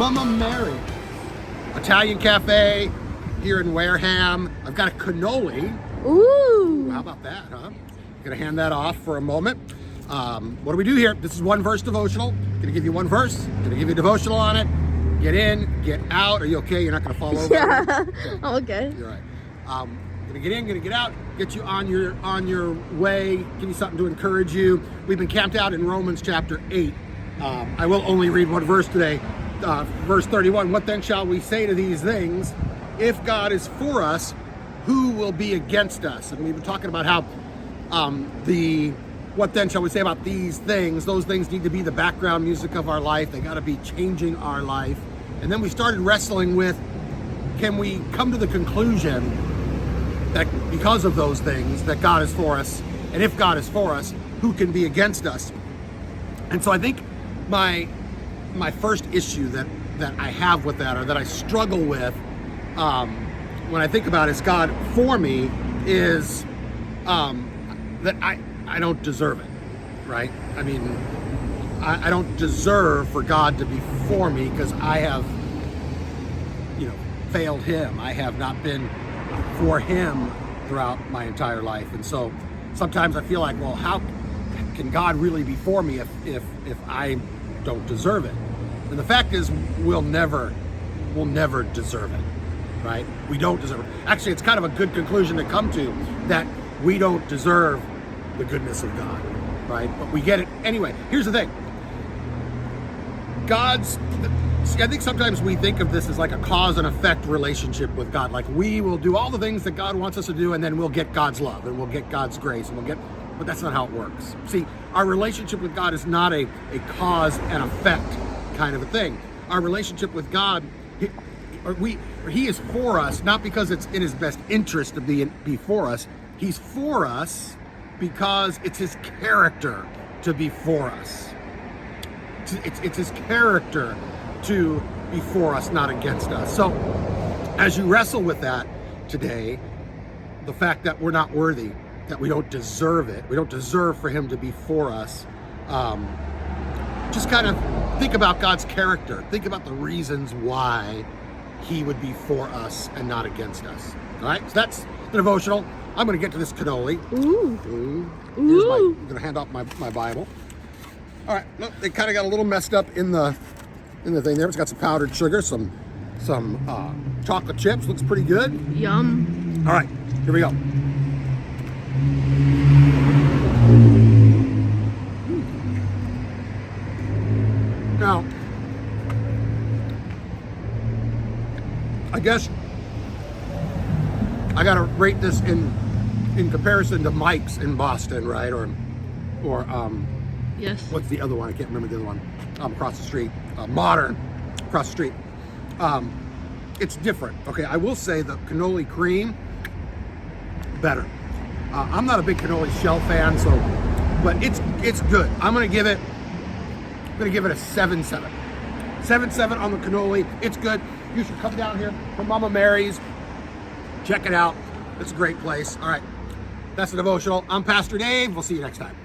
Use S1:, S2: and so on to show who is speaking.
S1: Mumma Marys Italian cafe here in Wareham. I've got a cannoli.
S2: Ooh.
S1: How about that, huh? Gonna hand that off for a moment. What do we do here? This is one verse devotional. Gonna give you one verse. Gonna give you a devotional on it. Get in, get out. Are you okay? You're not gonna fall over?
S2: Yeah, I'm okay.
S1: You're right. Gonna get in, gonna get out, get you on your way, give you something to encourage you. We've been camped out in Romans chapter 8. I will only read one verse today. Verse 31, what then shall we say to these things? If God is for us, who will be against us? And we've been talking about how what then shall we say about these things? Those things need to be the background music of our life. They got to be changing our life. And then we started wrestling with, can we come to the conclusion that because of those things, that God is for us? And if God is for us, who can be against us? And so I think my first issue that I have with that, or that I struggle with when I think about is God for me, is that I don't deserve it, right? I mean, I don't deserve for God to be for me because I have, failed Him. I have not been for Him throughout my entire life. And so sometimes I feel like, well, how can God really be for me if I don't deserve it? And the fact is, we'll never deserve it, right? We don't deserve it. Actually, it's kind of a good conclusion to come to, that we don't deserve the goodness of God, right? But we get it anyway. Here's the thing. I think sometimes we think of this as like a cause and effect relationship with God. Like, we will do all the things that God wants us to do, and then we'll get God's love, and we'll get God's grace, and but that's not how it works. See, our relationship with God is not a cause and effect kind of a thing. Our relationship with God, He is for us, not because it's in His best interest to be for us. He's for us because it's His character to be for us. It's His character to be for us, not against us. So as you wrestle with that today, the fact that we're not worthy, that we don't deserve it, we don't deserve for Him to be for us, just kind of think about God's character. Think about the reasons why He would be for us and not against us. All right, so that's the devotional. I'm going to get to this cannoli.
S2: Ooh.
S1: I'm going to hand off my Bible. All right, look, they kind of got a little messed up in the thing there. It's got some powdered sugar, some chocolate chips. Looks pretty good.
S2: Yum.
S1: All right, here we go. Now, I guess I gotta rate this in comparison to Mike's in Boston, right? Or
S2: Yes.
S1: what's the other one? I can't remember the other one. Across the street, Modern, across the street. It's different. Okay, I will say the cannoli cream, better. I'm not a big cannoli shell fan, but it's good. I'm gonna give it a 7-7. 7-7 on the cannoli. It's good. You should come down here for Mumma Marys. Check it out. It's a great place. All right, that's the devotional. I'm Pastor Dave. We'll see you next time.